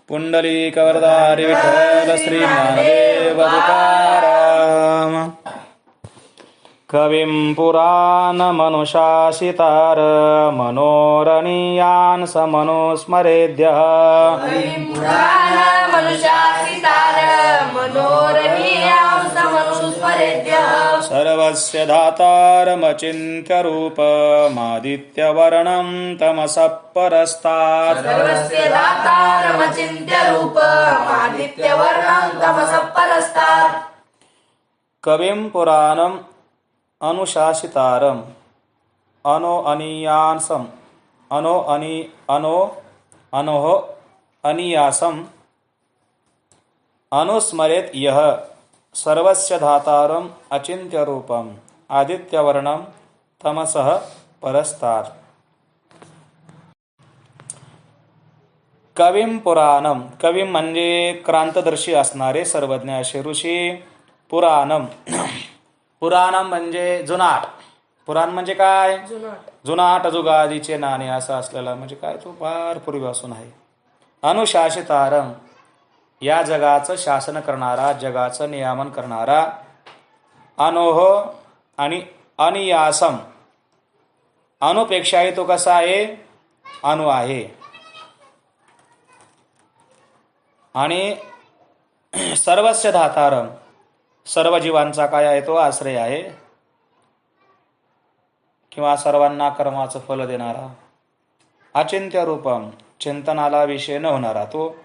पुंडलीकवरदारी विठ्ठल श्री ज्ञानदेव तुकाराम. कविं पुराणमनुशासितार मनोरणीयान् समनुस्मरेद्यः. सर्वस्य धातारमचिन्त्यरूपमादित्यवर्णं तमसः परस्तात्. कविं पुराणम् अनुशासितारम् अनीयासम् अनुस्मरेत् यः सर्वस्य धातारम् अचिन्त्यरूपम् आदित्यवर्णं तमसः परस्तात्. कविं पुराणम, कविं म्हणजे क्रांतदर्शी असणारे सर्वज्ञ असे ऋषी. पुराणम, पुराणम म्हणजे जुनाट. पुराण म्हणजे काय? जुनाट जुगादीचे नाणे असं असलेला म्हणजे काय, तो फार पूर्वीपासून आहे. अनुशासितारम, या जगाचं शासन करणारा, जगाचं नियामन करणारा. अनोह आणि अनियासम, अनुपेक्षाही तो कसा आहे? अनु आहे. आणि सर्वस्य धातारम, सर्व जीवांचा काय आहे? तो आश्रय आहे किंवा सर्वांना कर्माचं फल देणारा. अचिंत्य रूपम, चिंतनाला विषय न होणारा तो.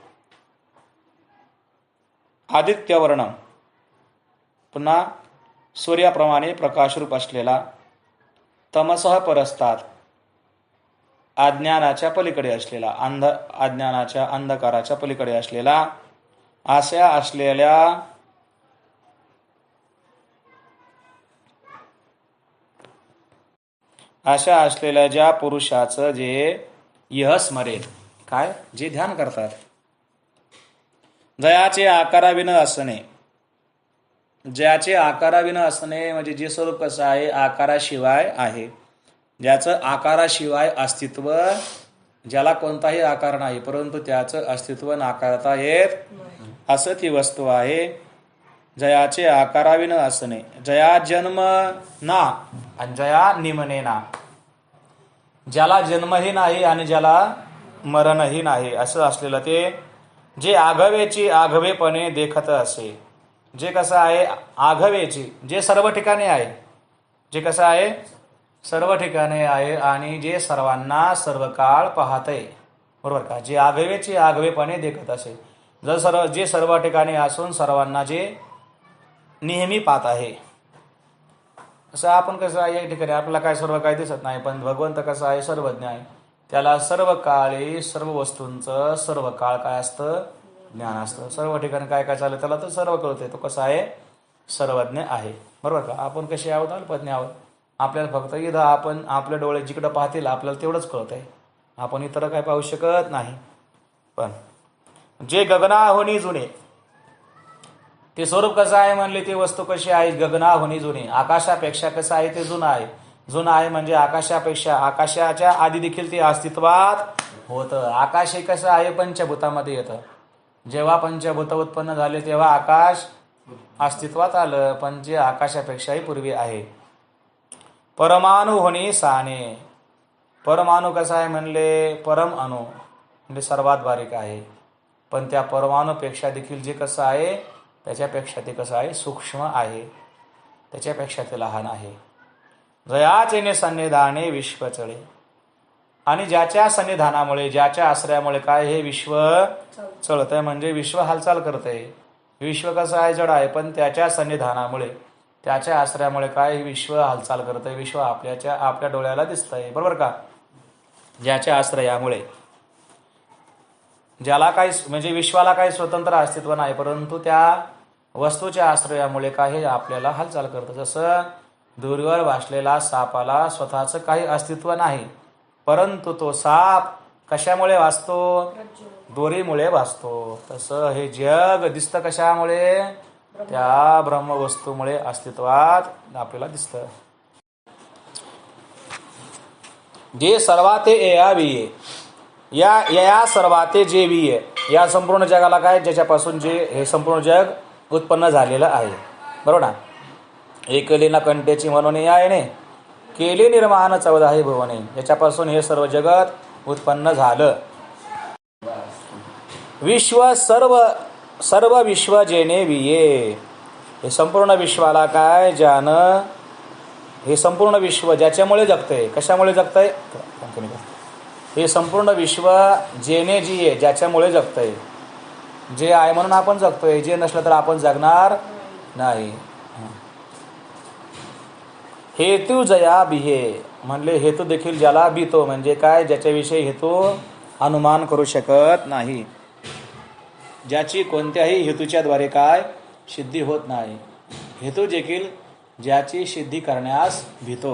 आदित्यवर्णम, पुन्हा सूर्याप्रमाणे प्रकाशरूप असलेला. तमसः परस्तात, अज्ञानाच्या पलीकडे असलेला, अज्ञानाच्या अंधकाराच्या पलीकडे असलेला. अशा असलेल्या ज्या पुरुषाचं जे यह स्मरेल, काय? जे ध्यान करतात. जयाचे आकाराविन असणे, ज्याचे आकाराविन असणे म्हणजे जे स्वरूप कसं आहे? आकाराशिवाय आहे. ज्याचं आकाराशिवाय अस्तित्व, ज्याला कोणताही आकार नाही परंतु त्याचं अस्तित्व नाकारता येत असं ती वस्तू आहे. जयाचे आकाराविन असणे, जया जन्म ना आणि जया निमने ना, ज्याला जन्मही नाही आणि ज्याला मरणही नाही असं असलेलं ते. जे आघवेची आघवेपणे देखत असे, जे कसं आहे? आघवेची, जे सर्व ठिकाणी आहे. जे कसं आहे? सर्व ठिकाणी आहे आणि जे सर्वांना सर्व काळ पाहतय, बरोबर का? जे आघवेची आघवेपणे देखत असे, जे सर्व ठिकाणी असून सर्वांना जे नेहमी पाहत आहे. असं आपण कसं आहे? एक ठिकाणी आपल्याला काय सर्व काही दिसत नाही, पण भगवंत कसं आहे? सर्वज्ञ आहे. त्याला सर्व काळी सर्व वस्तूंचं सर्व काळ काय असतं? ज्ञान असतं. सर्व ठिकाणी काय काय चाललं त्याला तर सर्व कळतंय. तो कसा आहे? सर्वज्ञ आहे, बरोबर का? आपण कसे आहोत? अल्पज्ञ आहोत. आपल्याला फक्त इथं आपण आपल्या डोळे जिकडं पाहतील आपल्याला तेवढंच कळतंय. आपण इतर काय पाहू शकत नाही. पण जे गगनाहुनी जुने, ते स्वरूप कसं आहे म्हणले? ती वस्तू कशी आहे? गगनाहुनी जुने, आकाशापेक्षा कसं आहे? ते जुनं आहे. जुनं आहे म्हणजे आकाशापेक्षा, आकाशाच्या आधी देखील ते अस्तित्वात होतं. आकाश हे कसं आहे? पंचभूतामध्ये येतं. जेव्हा पंचभूत उत्पन्न झाले तेव्हा आकाश अस्तित्वात आलं, पण जे आकाशापेक्षाही पूर्वी आहे. परमाणु होणी साने, परमाणु कसा आहे म्हणले? परम अणु म्हणजे सर्वात बारीक आहे, पण त्या परमाणुपेक्षा देखील जे कसं आहे? त्याच्यापेक्षा ते कसं आहे? सूक्ष्म आहे, त्याच्यापेक्षा ते लहान आहे. जयाचे सन्निधाने विश्व चळे, आणि ज्याच्या सन्निधानामुळे, ज्याच्या आश्रयामुळे काय? हे विश्व चळतंय म्हणजे विश्व हालचाल करतंय. विश्व कसं आहे? जड आहे, पण त्याच्या सन्निधानामुळे, त्याच्या आश्रयामुळे काय? विश्व हालचाल करतंय. विश्व आपल्या डोळ्याला दिसतंय, बरोबर का? ज्याच्या आश्रयामुळे, ज्याला काही म्हणजे विश्वाला काही स्वतंत्र अस्तित्व नाही, परंतु त्या वस्तूच्या आश्रयामुळे काय? हे आपल्याला हालचाल करतं. जसं दूरवर भासलेला सापाला स्वतःचं काही अस्तित्व नाही, परंतु तो साप कशामुळे वाचतो? दोरीमुळे वाचतो. तसं हे जग दिसतं कशामुळे? त्या ब्रह्मवस्तूमुळे अस्तित्वात आपल्याला दिसतं. जे सर्वाते यावी, या सर्वाते जे विये, या संपूर्ण जगाला काय, ज्याच्यापासून जे हे संपूर्ण जग उत्पन्न झालेलं आहे, बरोबर ना. एकली न कंटेची म्हणून यायने केली निर्माण 14 भुवने, याच्यापासून हे सर्व जगत उत्पन्न झालं. विश्व सर्व विश्व जेने विये, हे संपूर्ण विश्वाला काय, ज्यानं, हे संपूर्ण विश्व ज्याच्यामुळे जगतंय. कशामुळे जगतंय, हे संपूर्ण विश्व जेने जिये, ज्याच्यामुळे जगतंय. जे आहे म्हणून आपण जगतोय, जे नसलं तर आपण जगणार नाही. हेतू जया बिहे, म्हणले हेतू देखील ज्याला बितो, म्हणजे काय, ज्याच्याविषयी हेतू अनुमान करू शकत नाही, ज्याची कोणत्याही हेतूच्या द्वारे काय सिद्धी होत नाही. हेतू देखील ज्याची सिद्धी करण्यास भीतो.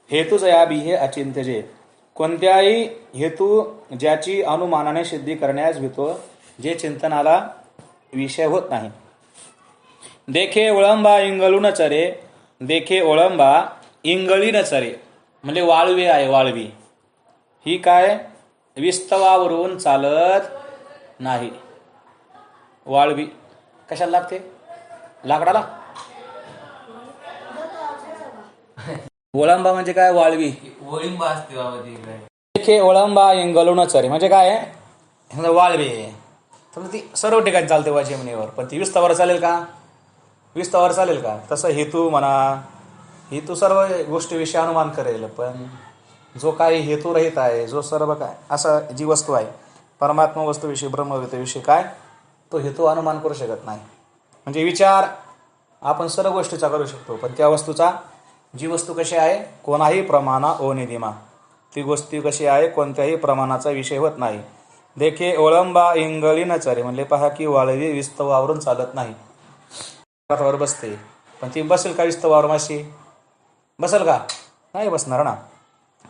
हेतू जया बिहे अचिंत्यजे, कोणत्याही हेतू ज्याची अनुमानाने सिद्धी करण्यास भीतो, जे चिंतनाला विषय होत नाही. देखे ओळंबा इंगळून चरे, देखे ओळंबा इंगळीन चरे, म्हणजे वाळवी आहे, वाळवी ही काय विस्तवावरून चालत नाही. वाळवी कशाला लागते, लाकडाला. ओळंबा म्हणजे काय, वाळवी, ओळिंबा असते बाबा ती काय. देखे ओळंबा इंगळून चरे म्हणजे काय, वाळवी तर ती सर्व ठिकाणी चालते वा जमिनीवर, पण ती विस्तावर चालेल का, विस्तावर चालेल का. तसं हेतू म्हणा, हेतू सर्व गोष्टीविषयी अनुमान करेल, पण जो काही हेतुरहित आहे, जो सर्व काय असं जी वस्तू आहे, परमात्मा वस्तूविषयी, ब्रह्मविषयी काय, तो हेतू अनुमान करू शकत नाही. म्हणजे विचार आपण सर्व गोष्टीचा करू शकतो, पण त्या वस्तूचा, जी वस्तू कशी आहे, कोणाही प्रमाणा ओ निधिमा, ती गोष्टी कशी आहे, कोणत्याही प्रमाणाचा विषय होत नाही. देखे ओळंबा इंगळीन चरे, म्हणले पहा की वाळवी विस्तवावरून चालत नाही. वर बसते, पण ती बसेल का विस्तवावर, माशी बसेल का, नाही बसणार ना.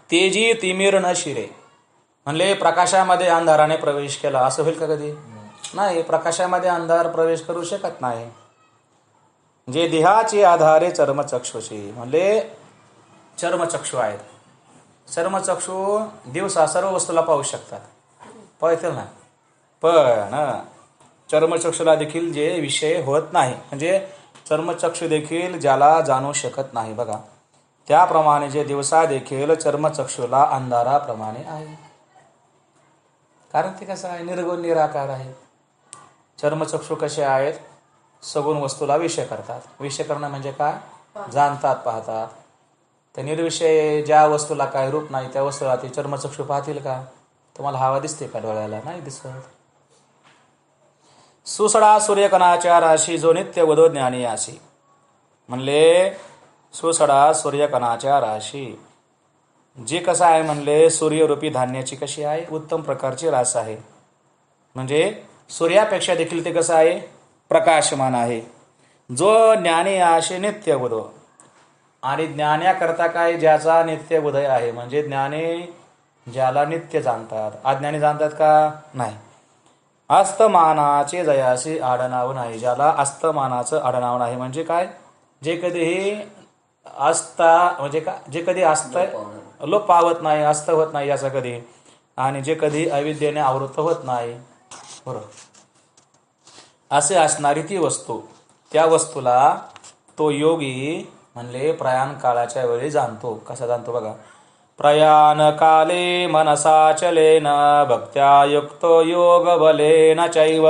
तेजी तिमिर न शिरे, म्हणले प्रकाशामध्ये अंधाराने प्रवेश केला, असं होईल का कधी, नाही. प्रकाशामध्ये अंधार प्रवेश करू शकत नाही. जे देहाचे आधारे चर्मचक्षुषी, म्हणले चर्मचक्षु आहेत. चर्मचक्षु दिवसा सर्व वस्तूला पाहू शकतात, पाहतील ना, पण चर्मचक्षुला देखील जे विषय होत नाही, म्हणजे चर्मचक्षु देखील ज्याला जाणू शकत नाही. बघा, त्याप्रमाणे जे दिवसा देखील चर्मचक्षुला अंधाराप्रमाणे आहे, कारण ते कसं आहे, निर्गुण निराकार आहे. चर्मचक्षु कसे आहेत, सगुण वस्तूला विषय करतात. विषय करणं म्हणजे काय, जाणतात, पाहतात. तर निर्विषय ज्या वस्तूला काय रूप नाही, त्या वस्तूला ते चर्मचक्षु पाहतील का. तुम्हाला हवा दिसते का डोळ्याला, नाही दिसत. सुसडा सूर्यकणाच्या राशी, जो नित्य वधो ज्ञानी आशी, म्हणले सुसडा सूर्यकणाच्या राशी, जे कसं आहे, म्हणले सूर्यरूपी धान्याची कशी आहे, उत्तम प्रकारची रास आहे. म्हणजे सूर्यापेक्षा देखील ते कसं आहे, प्रकाशमान आहे. जो ज्ञानी आशे नित्य उदय, आणि ज्ञान्याकरता काय, ज्याचा नित्य उदय आहे, म्हणजे ज्ञानी ज्याला नित्य जाणतात, अज्ञानी जाणतात का, नाही. अस्तमानाचे जयाशी आडनाव नाही, ज्याला अस्तमानाचं आडनाव नाही, म्हणजे काय, जे कधीही असता, म्हणजे काय, जे कधी असत लोप पावत नाही, अस्त होत नाही याचा कधी, आणि जे कधी अविद्येने आवृत्त होत नाही, बरोबर, असे असणारी ती वस्तू, त्या वस्तूला तो योगी म्हणले प्रयाण काळाच्या वेळी जाणतो. कसा जाणतो बघा, प्रयाण काले मनसा चलेन भक्त्या युक्तो योग बलेन चैव,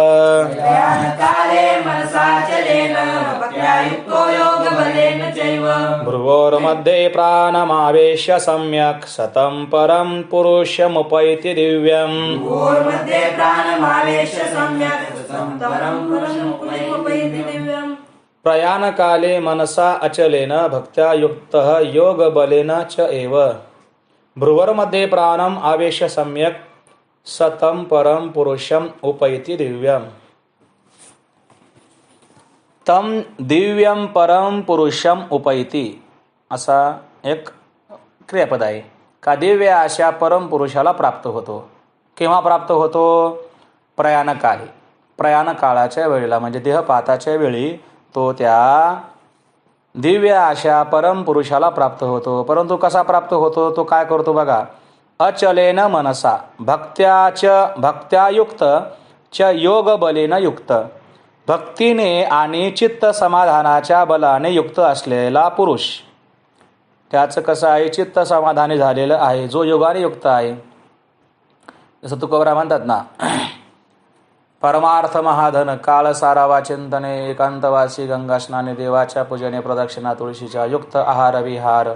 प्रयाण काले मनसा चलेन भक्त्या युक्तो योग बलेन चैव, भ्रुवोर्मध्ये प्राणमावेश्य सम्यक् सतं परं पुरुषमुपैति दिव्यम्, भ्रुवोर्मध्ये प्राणमावेश्य सम्यक् सतं परं पुरुषमुपैति दिव्यम्. प्रयाण काले मनसा अचलेन भक्त्या युक्तः योग बलेन च एव, भ्रुवरमध्ये प्राणम आवेश्य सम्यक सतम परम पुरुषम उपैति दिव्यम. तम दिव्यम परम पुरुषम उपैति, असा एक क्रियापद आहे. का दिव्य अशा परम पुरुषाला प्राप्त होतो. केव्हा प्राप्त होतो, प्रयाणकाली, प्रयाण काळाच्या वेळेला, म्हणजे देहपाताच्या वेळी तो त्या दिव्य अशा परम पुरुषाला प्राप्त होतो. परंतु कसा प्राप्त होतो, तो काय करतो बघा, अचलेन मनसा भक्त्यायुक्त च योग बलेन युक्त. भक्तीने आणि चित्त समाधानाच्या बलाने युक्त असलेला पुरुष. त्याचं कसं आहे? चित्त समाधानी झालेलं आहे, जो योगाने युक्त आहे. जसं तुकोबरा म्हणतात ना, परमार्थ महाधन काळ सारावा चिंतने, एकांतवासी गंगा स्नाने, देवाच्या पूजने प्रदक्षिणा तुळशीच्या, युक्त आहार विहार,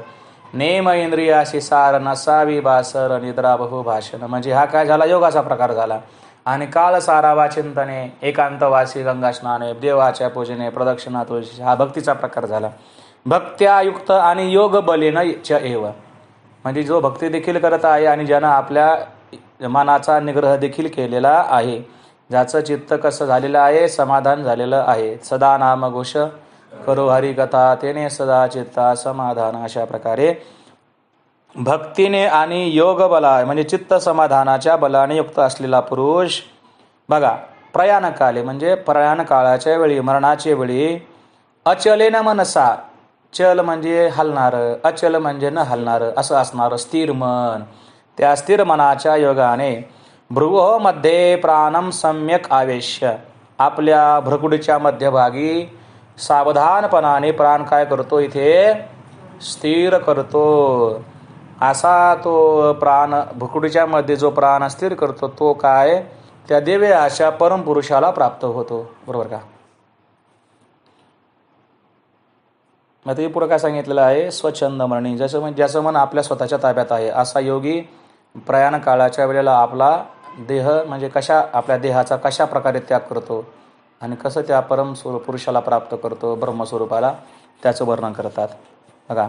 नेम इंद्रियाशी सार, नसावी बासर, निद्रा बहु भाषण. म्हणजे हा काय झाला? योगाचा प्रकार झाला. आणि काळ सारावा चिंतने, एकांतवासी गंगा स्नाने, देवाच्या पूजने प्रदक्षिणा तुळशी, हा भक्तीचा प्रकार झाला. भक्त्यायुक्त आणि योग बलेन च एव, म्हणजे जो भक्ती देखील करत आहे आणि ज्यानं आपल्या मनाचा निग्रह देखील केलेला आहे, ज्याचं चित्त कसं झालेलं आहे? समाधान झालेलं आहे. सदा नामघोष करो हरिकथा, तेने सदा चित्ता समाधान. अशा प्रकारे भक्तीने आणि योग बला म्हणजे चित्त समाधानाच्या बलाने युक्त असलेला पुरुष बघा, प्रयाणकाले म्हणजे प्रयाण काळाच्या वेळी, मरणाच्या वेळी, अचलेन मनसा, चल म्हणजे हलणारं, अचल म्हणजे न हलणारं असं असणारं स्थिर मन. त्या स्थिर मनाच्या योगाने भ्रुवो मध्ये प्राणम सम्यक आवेश्य, आपल्या भ्रकुटीच्या मध्यभागी सावधानपणाने प्राण काय करतो? इथे स्थिर करतो. असा तो प्राण भ्रकुटीच्या मध्ये जो प्राण स्थिर करतो तो काय? त्या दिव्य अशा परमपुरुषाला प्राप्त होतो. बरोबर का? मग ते पुढे काय सांगितलेलं आहे? स्वच्छंद मरणी, ज्याचं मन आपल्या स्वतःच्या ताब्यात आहे असा योगी प्रयाण काळाच्या वेळेला आपला देह म्हणजे आपल्या देहाचा कशा प्रकारे त्याग करतो आणि कसं त्या परम पुरुषाला प्राप्त करतो, ब्रह्मस्वरूपाला, त्याचं वर्णन करतात. बघा,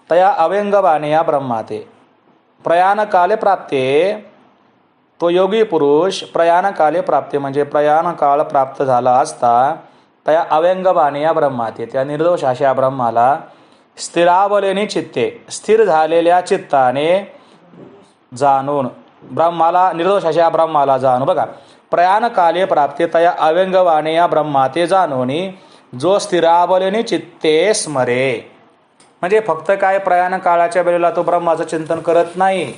तया अव्यंगवाने या ब्रह्माते प्रयाणकाले प्राप्ते, तो योगी पुरुष प्रयाणकाले प्राप्ते म्हणजे प्रयाण काळ प्राप्त झाला असता त्या अव्यंगवाने या ब्रह्माते, त्या निर्दोष अशा ब्रह्माला स्थिरावलेने चित्ते, स्थिर झालेल्या चित्ताने जाणून, ब्रह्माला निर्दोष अशा ब्रह्माला जाणून. बघा, प्रयाण काले प्राप्ते तया अव्यंगवाने या ब्रह्माते जाणोनी, जो स्थिरावलेने चित्ते स्मरे. म्हणजे फक्त काय प्रयाण काळाच्या वेळेला तो ब्रह्माचं चिंतन करत नाही,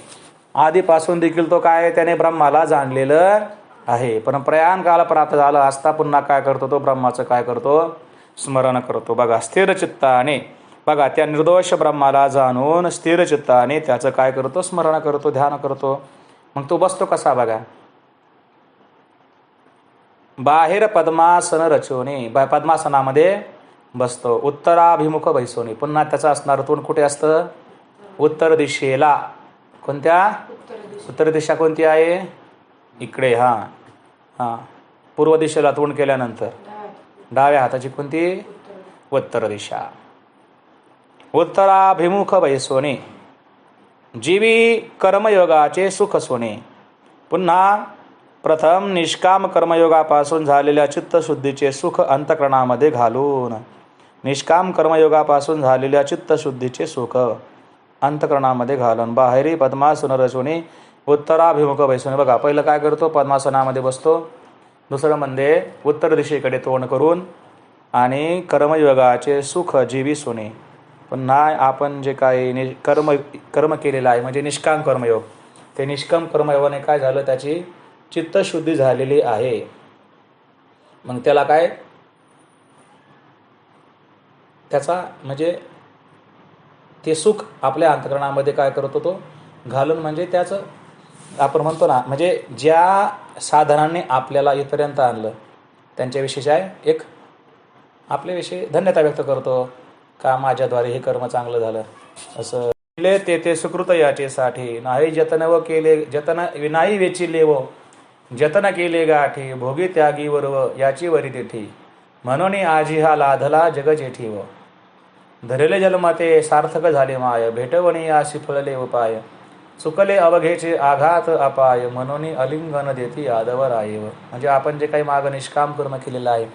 आधीपासून देखील तो काय त्याने ब्रह्माला जाणलेलं आहे. पण प्रयाण काळ प्राप्त झाला असता पुन्हा काय करतो? तो ब्रह्माचं काय करतो? स्मरण करतो. बघा, स्थिर चित्ताने, बघा त्या निर्दोष ब्रह्माला जाणून स्थिर चित्ताने त्याचं काय करतो? स्मरण करतो, ध्यान करतो. मग तो बसतो कसा? बघा, बाहेर पद्मासन रचोने, पद्मासनामध्ये बसतो. उत्तराभिमुख बैसोने, पुन्हा त्याचं असणार तोंड कुठे असतं? उत्तर दिशेला. कोणत्या? उत्तर दिशा कोणती आहे? इकडे. हां, पूर्व दिशेला तोंड केल्यानंतर डाव्या हाताची कोणती? उत्तर दिशा. उत्तराभिमुख बैसोने, जीवी कर्मयोगाचे सुख सोने. पुन्हा प्रथम निष्काम कर्मयोगापासून झालेल्या चित्तशुद्धीचे सुख अंतःकरणामध्ये घालून, निष्काम कर्मयोगापासून झालेल्या चित्तशुद्धीचे सुख अंतःकरणामध्ये घालून बाहेरी पद्मासन रचोने उत्तराभिमुख बैसोने. बघा, पहिलं काय करतो? पद्मासनामध्ये बसतो. दुसरं म्हणजे उत्तर दिशेकडे तोंड करून आणि कर्मयोगाचे सुख जीवी सोने. पुन्हा आपण जे काही कर्म केलेलं आहे म्हणजे निष्काम कर्मयोग, ते निष्काम कर्मयोगाने काय झालं? त्याची चित्तशुद्धी झालेली आहे. मग त्याला काय? त्याचा म्हणजे ते सुख आपल्या अंतःकरणामध्ये काय करतो? तो घालून, म्हणजे त्याचं आपण म्हणतो ना, म्हणजे ज्या साधनांनी आपल्याला इथपर्यंत आणलं त्यांच्याविषयी एक आपल्याविषयी धन्यता व्यक्त करतो का माझ्याद्वारे हे कर्म चांगलं झालं. असं ते सुकृत याचेसाठी नाही जतन व केले, जतन विनाई वेचिले व जतन केले गाठी, भोगी त्यागी वरव याची वरी तेठी, म्हणून आजी हा लाधला जग जेठी व धरेले जन्मते सार्थक झाले माय, भेटवणी आशी फळले उपाय, चुकले अवघेचे आघात अपाय, म्हणून अलिंगन देती यादवर आहे. म्हणजे आपण जे काही माग निष्काम कर्म केलेलं आहे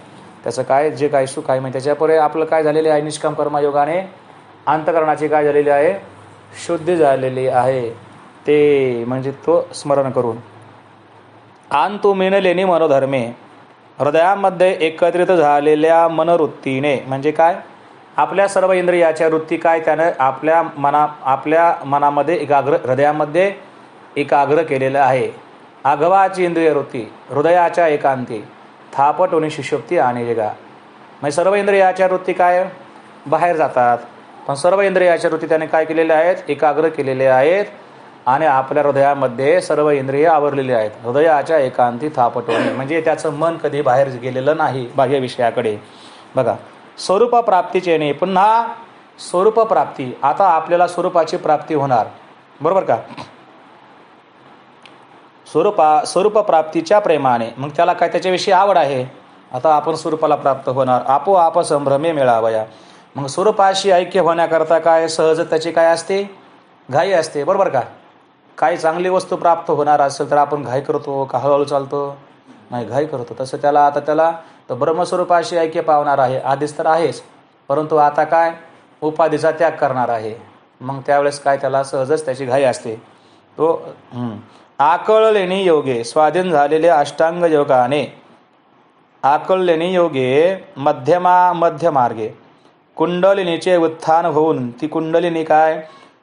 त्याचं काय जे काही सुख आहे, म्हणजे त्याच्यापुढे आपलं काय झालेले आहे? निष्काम कर्मयोगाने अंतःकरणाची काय झालेली आहे? शुद्धी झालेली आहे. ते म्हणजे तो स्मरण करून आंतु मेनलेनी मनोधर्मे, हृदयामध्ये एकत्रित झालेल्या मनवृत्तीने, म्हणजे काय? आपल्या सर्व इंद्रियाच्या वृत्ती काय त्यानं आपल्या मनामध्ये एकाग्र, हृदयामध्ये एकाग्र केलेलं आहे. आघवाची इंद्रिय वृत्ती हृदयाच्या एकांती थापटवणी सुषुप्ती आणि वेगा. म्हणजे सर्व इंद्रियाच्या वृत्ती काय बाहेर जातात, पण सर्व इंद्रियाच्या वृत्ती त्याने काय केलेल्या आहेत, एकाग्र केलेले आहेत आणि आपल्या हृदयामध्ये सर्व इंद्रिय आवरलेली आहेत. हृदयाच्या एकांती थापटवणी म्हणजे त्याचं मन कधी बाहेर गेलेलं नाही बाह्य विषयाकडे. बघा, स्वरूप प्राप्तीचे नाही, पुन्हा स्वरूप प्राप्ती. आता आपल्याला स्वरूपाची प्राप्ती होणार, बरोबर का. स्वरूप प्राप्तीच्या प्रेमाने मग त्याला काय त्याच्याविषयी आवड आहे. आता आपण स्वरूपाला प्राप्त होणार, आपोआप संभ्रमे मिळावया. मग स्वरूपाशी ऐक्य होण्याकरता काय सहज त्याची काय असते, घाई असते, बरोबर का. काही चांगली वस्तू प्राप्त होणार असेल तर आपण घाई करतो का हळूहळू चालतो, नाही घाई करतो. तसं त्याला आता त्याला तर ब्रह्मस्वरूपाशी ऐक्य पावणार आहे, आधीच तर आहेच, परंतु आता काय उपाधीचा त्याग करणार आहे. मग त्यावेळेस काय त्याला सहजच त्याची घाई असते. तो आकळलेणी योगे स्वाधीन झालेले अष्टांग योगाने आकळलेणी योगे मध्य मार्गे कुंडलिनीचे उत्थान होऊन ती कुंडलिनी काय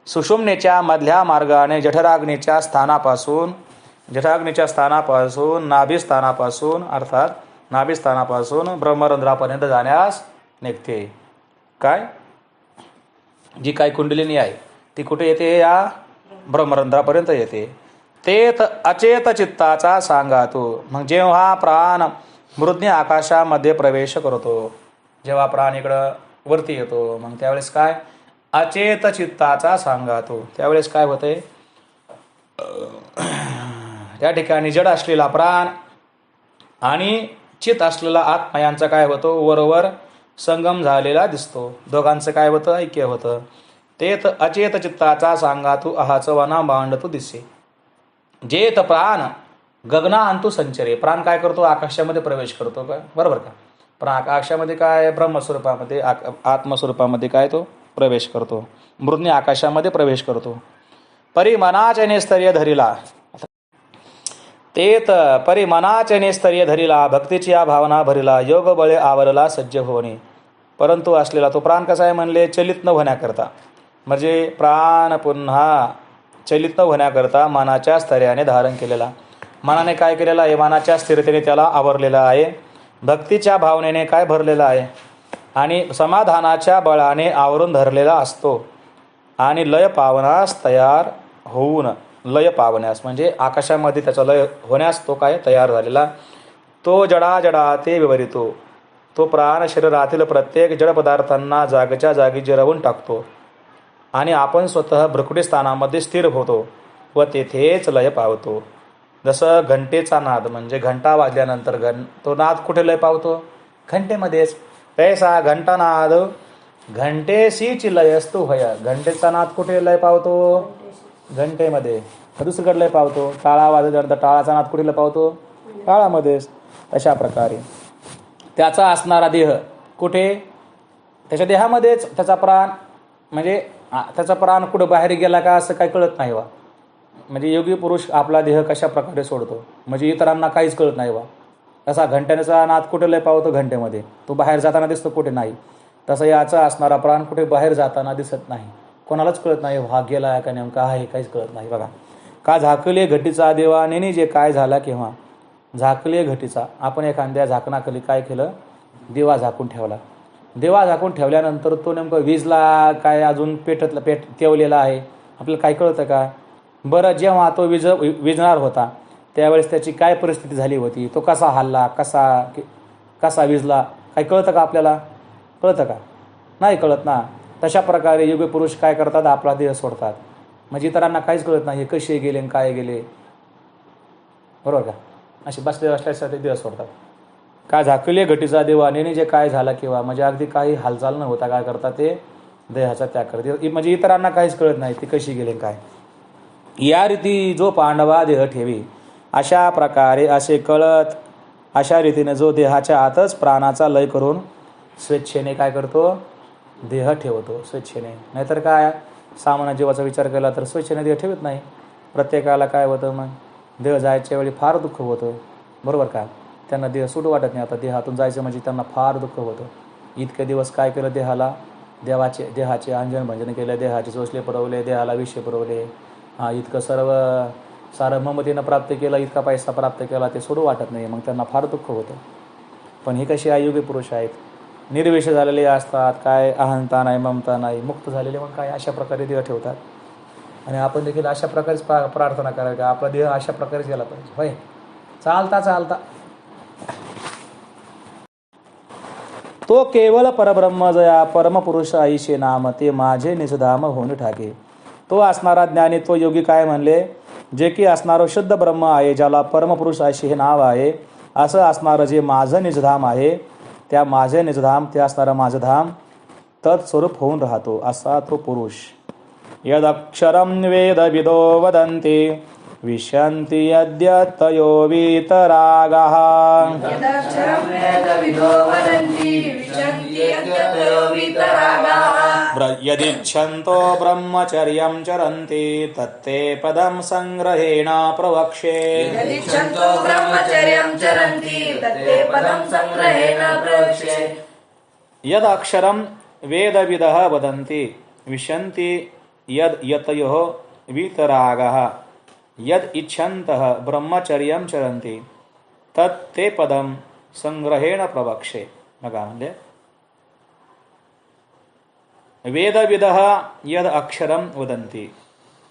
सुषुम्नेच्या मधल्या मार्गाने जठराग्नीच्या स्थानापासून नाभिस्थानापासून अर्थात नाभिस्थानापासून ब्रह्मरंध्रापर्यंत जाण्यास निघते. काय जी काय कुंडलिनी आहे ती कुठे येते, या ब्रह्मरंध्रापर्यंत येते. तेत अचेत चित्ताचा सांगा तो. मग जेव्हा प्राण मृज्ञ आकाशामध्ये प्रवेश करतो, जेव्हा प्राण इकडं वरती येतो, मग त्यावेळेस काय अचेत चित्ताचा सांगातो. त्यावेळेस काय होते, त्या ठिकाणी जड असलेला प्राण आणि चित असलेला आत्मा यांचा काय होतो, वरवर संगम झालेला दिसतो. दोघांचं काय होतं, ऐक्य होतं. तेत अचेत चित्ताचा सांगातू अहाचं वना मांडतो दिसे. जेत प्राण गगना अंतू संचरे. प्राण काय करतो, आकाशामध्ये प्रवेश करतो का, बरोबर का. पण आकाशामध्ये काय ब्रह्मस्वरूपामध्ये आत्मस्वरूपामध्ये काय तो प्रवेश करतो, मृज्ञ आकाशामध्ये प्रवेश करतो. परिमनाचे नेस्तर्य धरिला. तेत परिमनाचे नेस्तर्य धरिला भक्तीची या भावना भरिला योग बळे आवरला सज्ज होणे. परंतु असलेला तो प्राण कसा आहे म्हणले, चलित न होण्याकरता. म्हणजे प्राण पुन्हा चलित न होण्याकरता मनाच्या स्थैर्याने धारण केलेला. मनाने काय केलेला आहे, मनाच्या स्थिरतेने त्याला आवरलेला आहे. भक्तीच्या भावनेने काय भरलेला आहे आणि समाधानाच्या बळाने आवरून धरलेला असतो. आणि लय पावनास तयार होऊन, लय पावण्यास म्हणजे आकाशामध्ये त्याचा लय होण्यास तो काय तयार झालेला. तो जडा ते विवरितो. तो प्राण शरीरातील प्रत्येक जड पदार्थांना जागच्या जागी जिरवून टाकतो आणि आपण स्वतः भ्रुकुटी स्थानामध्ये स्थिर होतो व तेथेच लय पावतो. जसं घंटेचा नाद म्हणजे घंटा वाजल्यानंतर तो नाद कुठे लय पावतो, घंटेमध्येच. तैसा घंटानाद घंटेशीची लय असतो होय. घंटेचा नाद कुठे लय पावतो, घंटेमध्ये. दुसरीकडे लय पावतो. टाळा वाजल्यानंतर टाळाचा नाद कुठे लय पावतो, टाळामध्येच. अशा प्रकारे त्याचा असणारा देह कुठे, त्याच्या देहामध्येच. त्याचा प्राण म्हणजे त्याचा प्राण कुठं बाहेर गेला का असं काही कळत नाही वा. म्हणजे योगी पुरुष आपला देह कशा प्रकारे सोडतो म्हणजे इतरांना काहीच कळत नाही वा. तसा घंट्याचा नाद कुठे लय पावतो, घंटेमध्ये. तो बाहेर जाताना दिसतो, कुठे नाही. तसं याचा असणारा प्राण कुठे बाहेर जाताना दिसत नाही, कोणालाच कळत नाही हा गेला का नेमका आहे, काहीच कळत नाही. बघा, का झाकले घटीचा देवाने जे काय झाला केव्हा. झाकले घटीचा, आपण एखाद्या झाकणाखाली काय केलं, दिवा झाकून ठेवला. दिवा झाकून ठेवल्यानंतर तो नेमकं विजला काय अजून पेट तेवलेला आहे, आपल्याला काय कळतं का. बरं, जेव्हा तो विजणार होता त्यावेळेस त्याची काय परिस्थिती झाली होती, तो कसा हल्ला, कसा विजला, काही कळतं का आपल्याला, कळतं का, नाही कळत ना. तशा प्रकारे योगी पुरुष काय करतात, आपला देह सोडतात. म्हणजे इतरांना काहीच कळत नाही कसे गेले आणि काय गेले, बरोबर का. असे बसल्यासाठी देह सोडतात. का झाकले घटीचा देवाने जे काय झाला किंवा म्हणजे अगदी काही हालचाल न होता काय करतात, ते देहाचा त्याग करते. म्हणजे इतरांना काहीच कळत नाही ते कशी गेले काय. या रीती जो पांडवा देह ठेवी, अशा प्रकारे असे कळत अशा रीतीने जो देहाच्या आतच प्राणाचा लय करून स्वेच्छेने काय करतो, देह ठेवतो स्वेच्छेने. नाहीतर काय सामान्य जीवाचा विचार केला तर स्वेच्छेने देह ठेवत नाही. प्रत्येकाला काय होतं, मग देह जायच्या वेळी फार दुःख होतं, बरोबर का. त्यांना देह सूट वाटत नाही. आता देहातून जायचं म्हणजे त्यांना फार दुःख होतं. इतके दिवस काय केलं, देहाला देहाचे अंजन भंजन केलं, देहाचे चोचले पुरवले, देहाला विषय पुरवले, इतकं सर्व सारं ममतेनं प्राप्त केलं, इतका पैसा प्राप्त केला, ते सोडू वाटत नाही. मग त्यांना फार दुःख होतं. पण हे कसे अयोगी पुरुष आहेत, निर्विष झालेले असतात, काय अहंता नाही, ममता नाही, मुक्त झालेले मग काय अशा प्रकारे देह ठेवतात. आणि आपण देखील अशा प्रकारेच प्रार्थना करावी का आपला देह अशा प्रकारेच गेला पाहिजे. होय, चालता चालता तो केवळ परब्रह्म जया परमपुरुष आईशे नाम, ते माझे निजधाम होऊन ठाके. तो असणारा ज्ञानी, तो योगी काय म्हणले, जे की असणारं शुद्ध ब्रह्म आहे, ज्याला परमपुरुष आईशे हे नाव आहे, असं असणारं जे माझं निजधाम आहे, त्या माझे निजधाम, ते असणारं माझं धाम तत्स्वरूप होऊन राहतो, असा तो पुरुष. यदक्षरं वेदविदो वदन्ति विशन्ति यद्यतयो वीतरागः. यदक्षरं वेदविदो वदन्ति विशन्ति यद्यतयो वीतरागः. यदिच्छन्तो ब्रह्मचर्यं चरन्ति तत्ते पदं संग्रहेण प्रवक्ष्ये. यदिच्छन्तो ब्रह्मचर्यं चरन्ति तत्ते पदं संग्रहेण प्रवक्ष्ये. यदक्षरं वेदविदः वदन्ति विशन्ति यद्यतयो वीतरागः. यद इच्छन्तः ब्रह्मचर्यं चरन्ति तत् ते पदं संग्रहेण प्रवक्ष्ये. बघा, म्हणजे वेदविदः यद अक्षरं वदन्ति.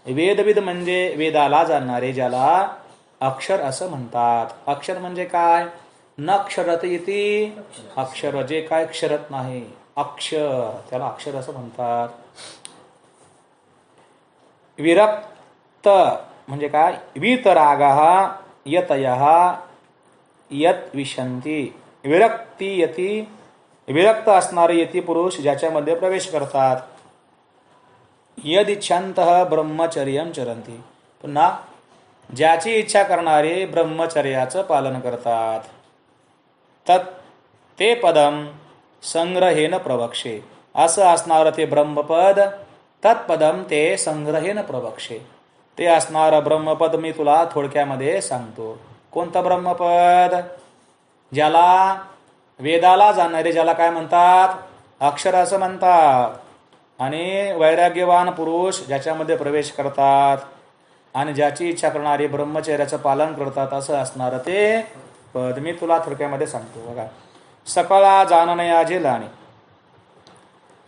वेदविद म्हणजे वेदाला जाणणारे, ज्याला अक्षर असं म्हणतात. अक्षर म्हणजे काय, न क्षरत इति अक्षर, जे काय क्षरत नाही, अक्षर, त्याला अक्षर असं म्हणतात. विरक्त म्हणजे काय, वीतरागः यतयः यत विशन्ति. विरक्ती यती, विरक्त असणारे यती पुरुष ज्याच्यामध्ये प्रवेश करतात. यदिच्छन्तः ब्रह्मचर्यं चरन्ति, पुन्हा ज्याची इच्छा करणारे ब्रह्मचर्याचं पालन करतात. तत् ते पदम संग्रहेण प्रवक्ष्ये. असं असणारं ते ब्रह्मपद, तत्पदम ते संग्रहेण प्रवक्ष्ये. ते असणारं ब्रह्मपद मी तुला थोडक्यामध्ये सांगतो. कोणतं ब्रह्मपद, ज्याला वेदाला जाणारे, ज्याला काय म्हणतात, अक्षर असं म्हणतात. आणि वैराग्यवान पुरुष ज्याच्यामध्ये प्रवेश करतात आणि ज्याची इच्छा करणारे ब्रह्मचर्याचं पालन करतात, असं असणारं ते पद मी तुला थोडक्यामध्ये सांगतो. बघा, सकळा जाणनया जे लाणे,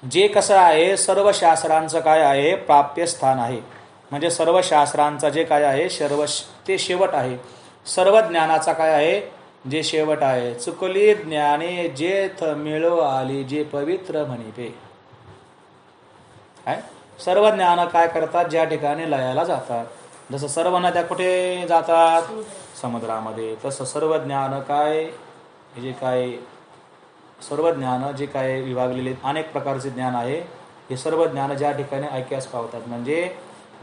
जे कसं आहे, सर्व शास्त्रांचं काय आहे, प्राप्य स्थान आहे. म्हणजे सर्व शास्त्रांचा जे काय आहे, सर्व ते शेवट आहे. सर्व ज्ञानाचा काय आहे, जे शेवट आहे. चुकली ज्ञाने जे मिळो आली, जे पवित्र म्हणिपे. काय, सर्व ज्ञान काय करतात, ज्या ठिकाणी लयाला जातात. जसं सर्व नद्या कुठे जातात, समुद्रामध्ये. तसं सर्व ज्ञान काय, जे काय सर्व ज्ञान जे काय विभागलेले अनेक प्रकारचे ज्ञान आहे, हे सर्व ज्ञान ज्या ठिकाणी ऐक्यास पावतात. म्हणजे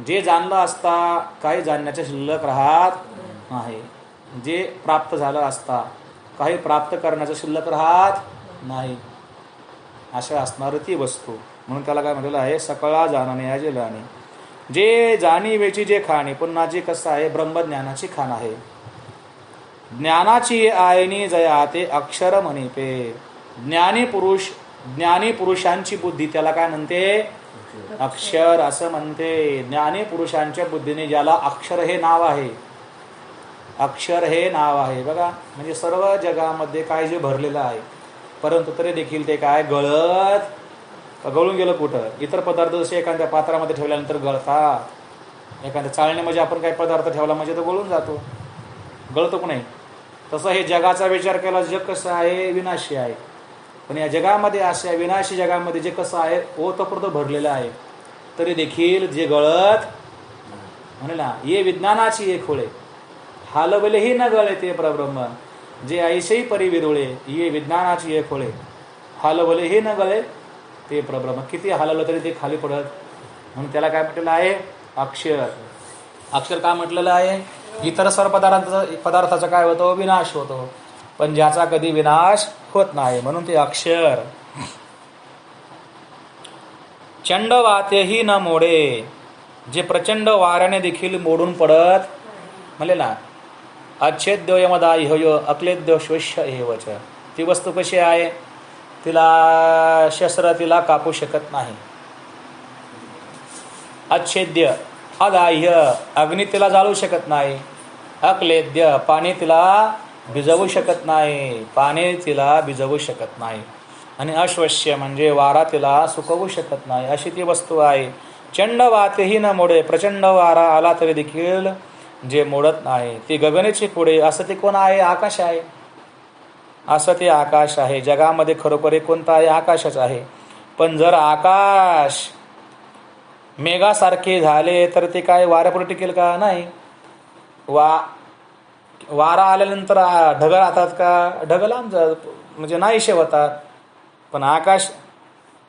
जे जाणलं असता काही जाणण्याचे शिल्लक राहत नाही, जे प्राप्त झालं असता काही प्राप्त करण्याचं शिल्लक राहत नाही, अशा असणार ती वस्तू. म्हणून त्याला काय म्हटलेलं आहे, सकळा जाणणे जे लाणे, जे जाणीवेची जे खाणी. पुन्हा जे कसं आहे, ब्रह्मज्ञानाची खाण आहे. ज्ञानाची आयनी जया ते अक्षर म्हणिपे. ज्ञानी पुरुषांची बुद्धी त्याला काय म्हणते, अक्षर असं म्हणते. ज्ञानी पुरुषांच्या बुद्धीने ज्याला अक्षर हे नाव आहे, अक्षर हे नाव आहे. बघा, म्हणजे सर्व जगामध्ये काय जे भरलेलं आहे, परंतु तरी देखील ते काय गळून गेलं कुठं. इतर पदार्थ जसे एखाद्या पात्रामध्ये ठेवल्यानंतर गळतात, एखाद्या चाळणीमध्ये आपण काही पदार्थ ठेवला म्हणजे तो गळून जातो, गळतो की नाही. तसं हे जगाचा विचार केला, जग कसं आहे, विनाशी आहे. पण या जगामध्ये, अशा विनाशी जगामध्ये जे कसं आहे, ओतप्रोत भरलेलं आहे, तरी देखील जे गळत म्हणे ना, ये विज्ञानाची एक खोळे हालवलेही न गळे ते परब्रह्म, जे ऐसेही परिविरुळे. ये विज्ञानाची एक खोळे हालवलेही न गळे ते परब्रह्म. किती हालवलं तरी ते खाली पडत. म्हणून त्याला काय म्हटलेलं आहे, अक्षर. अक्षर का म्हटलेलं आहे, इतर सर्व पदार्थाचा काय होतो, विनाश होतो, पण ज्याचा कधी विनाश होत नाही, म्हणून ते अक्षर. चंड वातेही न मोडे, जे प्रचंड वाऱ्याने देखील मोडून पडत. म्हणले ना, अच्छेद्यो यमदायी होयो अक्लेद्यो श्वश्य एवच. ती वस्तू कशी आहे, तिला शस्त्र तिला कापू शकत नाही. अच्छेद्य अदाह्य अग्नी तिला जाळू शकत नाही, अक्लेद्य पाणी तिला भिजवू शकत नाही, पाणी तिला भिजवू शकत नाही, आणि अश्वश्य म्हणजे वारा तिला सुकवू शकत नाही, अशी ती वस्तू आहे. चंड वातेही न मोडे, प्रचंड वारा आला तरी देखील जे मोडत नाही. ती गगनेची पुढे, असं ते कोण आहे? आकाश आहे. असं ते आकाश आहे. जगामध्ये खरोखर कोणतं आहे? आकाशच आहे. पण जर आकाश मेघासारखे झाले तर ते काय वाऱ्यापुढे टिकेल का? नाही. वारा आल्यानंतर ढग राहतात का? ढग लांब म्हणजे नाहीशे होतात. पण आकाश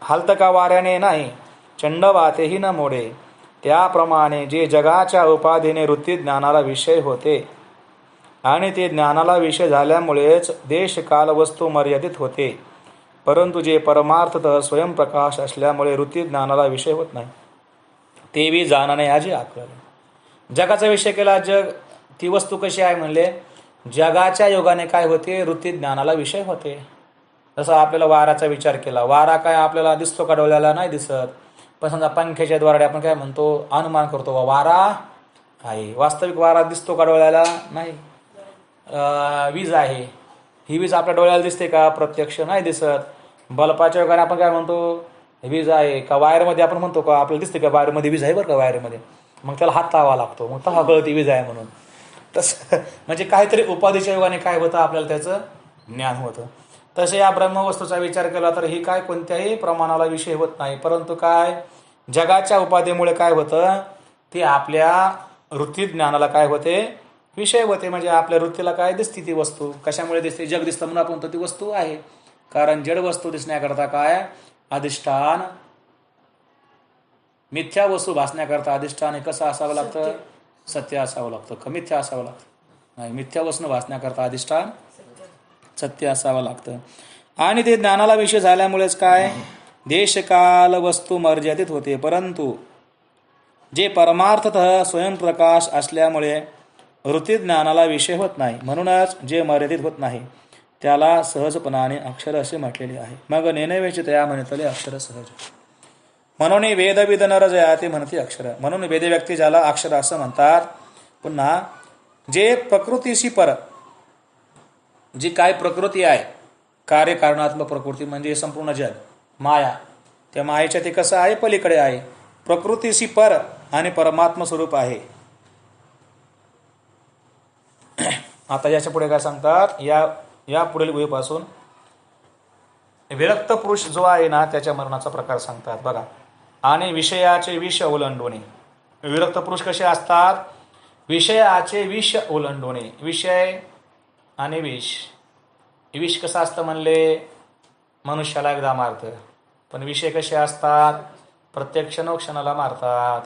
हालतं का वाऱ्याने? नाही. चंड वातेही न मोडे. त्याप्रमाणे जे जगाच्या उपाधीने वृत्ती ज्ञानाला विषय होते आणि ते ज्ञानाला विषय झाल्यामुळेच देश काल वस्तू मर्यादित होते, परंतु जे परमार्थतः स्वयंप्रकाश असल्यामुळे वृत्ती ज्ञानाला विषय होत नाही, तेवी जाणणे आजी आकल. जगाचा विषय केला. जग ती वस्तू कशी आहे म्हणले? जगाच्या योगाने काय होते? वृत्ती ज्ञानाला विषय होते. जसं आपल्याला वाराचा विचार केला, वारा काय आपल्याला दिसतो का? डोळ्याला नाही दिसत. पण समजा पंख्याच्या द्वारे आपण काय म्हणतो? अनुमान करतो, वारा आहे. वास्तविक वारा दिसतो का डोळ्याला? नाही. वीज आहे, ही वीज आपल्या डोळ्याला दिसते का? प्रत्यक्ष नाही दिसत. बल्बाच्या योगाने आपण काय म्हणतो? वीज आहे का? वायरमध्ये आपण म्हणतो का? आपल्याला दिसते का वायरमध्ये वीज आहे बरं का? वायरमध्ये मग त्याला हात लावा लागतो, मग तहा कळती वीज आहे म्हणून. तसं म्हणजे काहीतरी उपाधीच्या योगाने काय होतं? आपल्याला त्याचं ज्ञान होतं. तसे या ब्रह्मवस्तूचा विचार केला तर ही काय कोणत्याही प्रमाणाला विषय होत नाही, परंतु काय जगाच्या उपाधीमुळे काय होतं? ते आपल्या वृत्ती ज्ञानाला काय होते? विषय होते. म्हणजे आपल्या वृत्तीला काय दिसते ती वस्तू? कशामुळे दिसते? जग दिसतं म्हणून आपण म्हणतो ती वस्तू आहे. कारण जड वस्तू दिसण्याकरता काय अधिष्ठान, मिथ्या वस्तू भासण्याकरता अधिष्ठान हे कसं असावं लागतं? सत्य असावं लागतं का मिथ्या असावं लागतं? नाही, मिथ्या वस्तू भासण्याकरता अधिष्ठान सत्य असावं लागतं. आणि ते ज्ञानाला विषय झाल्यामुळेच काय देशकाल वस्तू मर्यादित होते, परंतु जे परमार्थतः स्वयंप्रकाश असल्यामुळे वृत्ती ज्ञानाला विषय होत नाही, म्हणूनच जे मर्यादित होत नाही त्याला सहजपणाने अक्षर असे म्हटलेले आहे. मग नेनवेची तया म्हणतले अक्षर सहज, म्हणून वेदविद नर जयाते म्हणते अक्षर. म्हणून वेद व्यक्ती ज्याला अक्षर असं म्हणतात. पुन्हा जे प्रकृतीशी पर, जी काय प्रकृती आहे, कार्यकारणात्मक प्रकृती म्हणजे संपूर्ण जग माया, त्या मायेच्या ते कसं आहे? पलीकडे आहे. प्रकृतीशी पर आणि परमात्मा स्वरूप आहे. आता याच्या पुढे काय सांगतात? या पुढील गुहेपासून विरक्त पुरुष जो आहे ना त्याच्या मरणाचा प्रकार सांगतात बघा. आणि विषयाचे विष ओलांडणे. विरक्त पुरुष कसे असतात? विषयाचे विष ओलांडणे. विषय आणि विष. विष कसं असतं म्हणले? मनुष्याला एकदा मारतं. पण विषय कसे असतात? प्रत्येक क्षणोक्षणाला मारतात.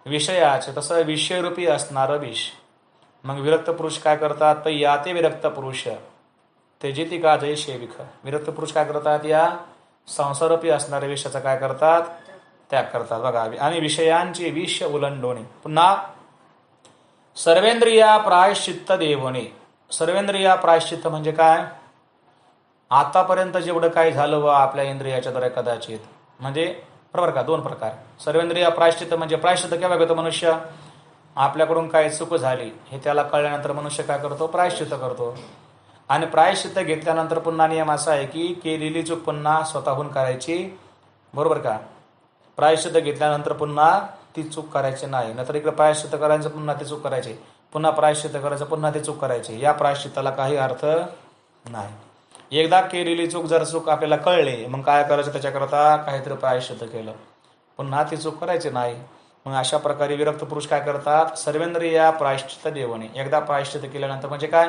विषयाचे तसं विषयरूपी असणारं विष. मग विरक्त पुरुष काय करतात? तर या ते विरक्त पुरुष ते जिती का जय शेविख. विरक्त पुरुष काय करतात? या संसारूपी असणाऱ्या विषयाचा काय करतात? त्याग करतात बघा. आणि विषयांचे विष ओलांडणे. पुन्हा सर्वेंद्रिया प्रायश्चित्त देवणे. सर्वेंद्रिया प्रायश्चित्त म्हणजे काय? आतापर्यंत जेवढं काय झालं व आपल्या इंद्रियाच्या द्वारे कदाचित, म्हणजे बरोबर का? दोन प्रकार. सर्वेंद्रिया प्रायश्चित्त म्हणजे प्रायश्चित्त केव्हा घेतो मनुष्य? आपल्याकडून काय चूक झाली हे त्याला कळल्यानंतर मनुष्य काय करतो? प्रायश्चित्त करतो. आणि प्रायश्चित्त घेतल्यानंतर पुन्हा नियम असा आहे की केलेली चूक पुन्हा स्वतःहून करायची, बरोबर का? प्रायश्चित्त घेतल्यानंतर पुन्हा ती चूक करायची नाही. नंतर इकडे प्रायश्चित्त करायचं, पुन्हा ती चूक करायची, पुन्हा प्रायश्चित्त करायचं, पुन्हा ती चूक करायची. या प्रायश्चित्ताला काही अर्थ नाही. एकदा केलेली चूक जर चूक आपल्याला कळली मग काय करायचं? त्याच्याकरता काहीतरी प्रायश्चित्त केलं, पुन्हा ती चूक करायची नाही. मग अशा प्रकारे विरक्त पुरुष काय करतात? सर्वेंद्रिया प्रायश्चित्त देवणे. एकदा प्रायश्चित्त केल्यानंतर म्हणजे काय?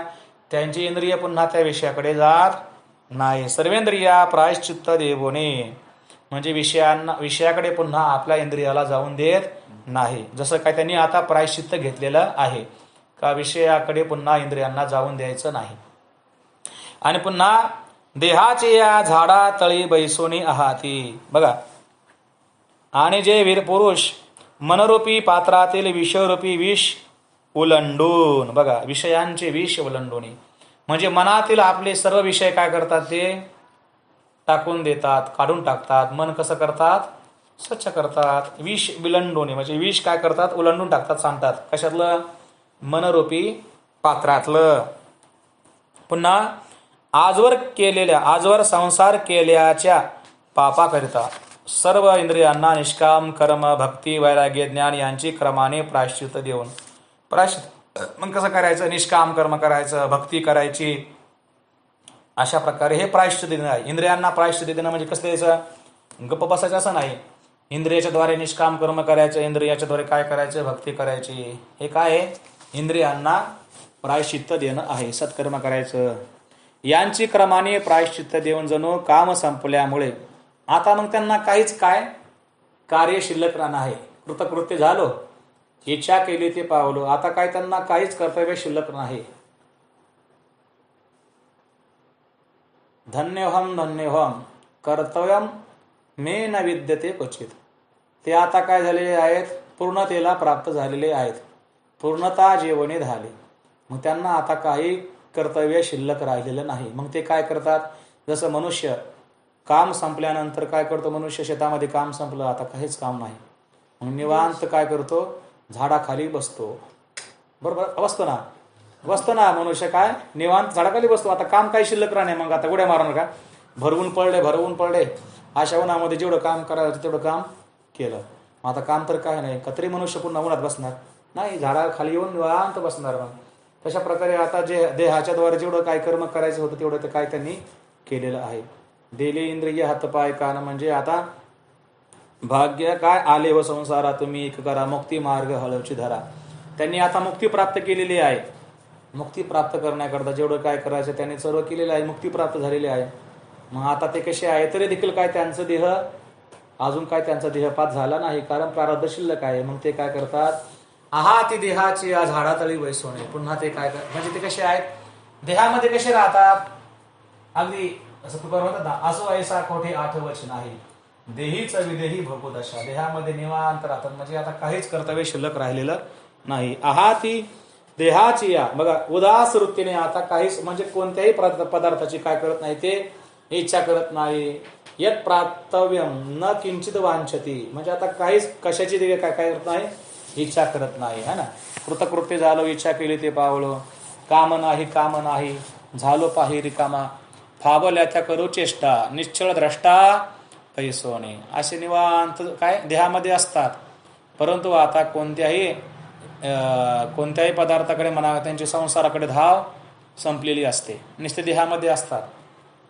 त्यांची इंद्रिय पुन्हा त्या विषयाकडे जात नाही. सर्वेंद्रिया प्रायश्चित्त देवणे म्हणजे विषयाकडे पुन्हा आपल्या इंद्रियाला जाऊन देत नाही. जसं काय त्यांनी आता प्रायश्चित्त घेतलेलं आहे का विषयाकडे पुन्हा इंद्रियांना जाऊन द्यायचं नाही. आणि पुन्हा देहाचे या झाडा तळी बैसोनी आहाती बघा. आणि जे वीर पुरुष मनरूपी पात्रातील विषरूपी विष उलंडून बघा. विषयांचे विष उलंडून म्हणजे मनातील आपले सर्व विषय काय करतात? ते टाकून देतात, काढून टाकतात. मन कसं करतात? स्वच्छ करतात. विष विलंडोने म्हणजे विष काय करतात, उलंडून टाकतात, सांडतात. कशातलं? मनरूपी पात्रातलं. पुन्हा आजवर संसार केल्याच्या पापाकरिता सर्व इंद्रियांना निष्काम कर्म भक्ती वैराग्य ज्ञान यांची क्रमाने प्रायश्चित देऊन. प्रायश्चित मग कसं करायचं? निष्काम कर्म करायचं, भक्ती करायची, अशा प्रकारे हे प्रायश्चित देणं आहे. इंद्रियांना प्रायश्चित देणं म्हणजे कसं द्यायचं? गप्प बसायचं असं नाही. इंद्रियाच्या द्वारे निष्काम कर्म करायचं, इंद्रियाच्या द्वारे काय करायचं? भक्ती करायची. हे काय आहे? इंद्रियांना प्रायश्चित्त देणं आहे, सत्कर्म करायचं. यांची क्रमाने प्रायश्चित्त देऊन जणू काम संपल्यामुळे आता मग त्यांना काहीच काय कार्य शिल्लक नाही. कृतकृत्य झालो, इच्छा केली ते पावलो, आता काय त्यांना काहीच कर्तव्य शिल्लक नाही. धन्योहम कर्तव्यम मे न विद्यते क्वचित. ते आता काय झालेले आहेत? पूर्णतेला प्राप्त झालेले आहेत, पूर्णता जेवणे झाले. मग त्यांना आता काही कर्तव्य शिल्लक राहिलेलं नाही. मग ते काय करतात? जसं मनुष्य काम संपल्यानंतर काय करतो? मनुष्य शेतामध्ये काम संपलं, आता काहीच काम नाही, मग निवांत काय करतो? झाडाखाली बसतो. बरोबर बसतो ना मनुष्य, काय निवांत झाडाखाली बसतो. आता काम काही शिल्लक राहणे, मग आता उड्या मारणार का? भरवून पडले, अशा उन्हामध्ये जेवढं काम करायचं तेवढं काम केलं. मग आता काम तर काय नाही, कतरी मनुष्य पुन्हा उन्हात बसणार नाही, झाडाखाली येऊन निवांत बसणार. मग तशा प्रकारे आता जे देहाच्या द्वारे जेवढं काय कर्म करायचं होतं तेवढं ते काय त्यांनी केलेलं आहे. दिले इंद्रिय हातपाय कान, म्हणजे आता भाग्य काय आले व संसारा तुम्ही एक करा, मुक्ती मार्ग हळवची धरा. त्यांनी आता मुक्ती प्राप्त केलेली आहे. मुक्ती प्राप्त करण्याकरता जेवढं काय करायचं त्यांनी सर्व केलेलं आहे, मुक्ती प्राप्त झालेली आहे. मग आता ते कसे आहे? तरी देखील काय त्यांचं देह अजून काय त्यांचा देहपात झाला नाही, कारण प्रारब्ध शिल्लक आहे. मग ते काय करतात? ती देहाची या झाडातळी बैसवणे. पुन्हा ते काय म्हणजे ते कसे आहेत? देहामध्ये कसे राहतात? अगदी असं तुकार म्हणतात ना, असो ऐसा कोठे आठवच नाही, देहीच विदेही भोगोदशा. देहामध्ये निवांत राहतात, म्हणजे आता काहीच कर्तव्य शिल्लक राहिलेलं नाही. ती देहाची या बघा उदास वृत्तीने आता काहीच म्हणजे कोणत्याही पदार्थाची काय करत नाही, ते इच्छा करत नाही. यत प्राप्तव्यम न किंचित वांछती, म्हणजे आता काहीच कशाची काय करत नाही, इच्छा करत नाही, है ना. कृतकृत्य झालो, इच्छा केली ते पावलो, काम नाही झालो पाही रिकामा, फावल्या त्या करू चेष्टा, निश्चळ द्रष्टा पैसोने. असे निवांत काय देहामध्ये असतात, परंतु आता कोणत्याही पदार्थाकडे म्हणा, त्यांची संसाराकडे धाव संपलेली असते. नुसते देहामध्ये असतात.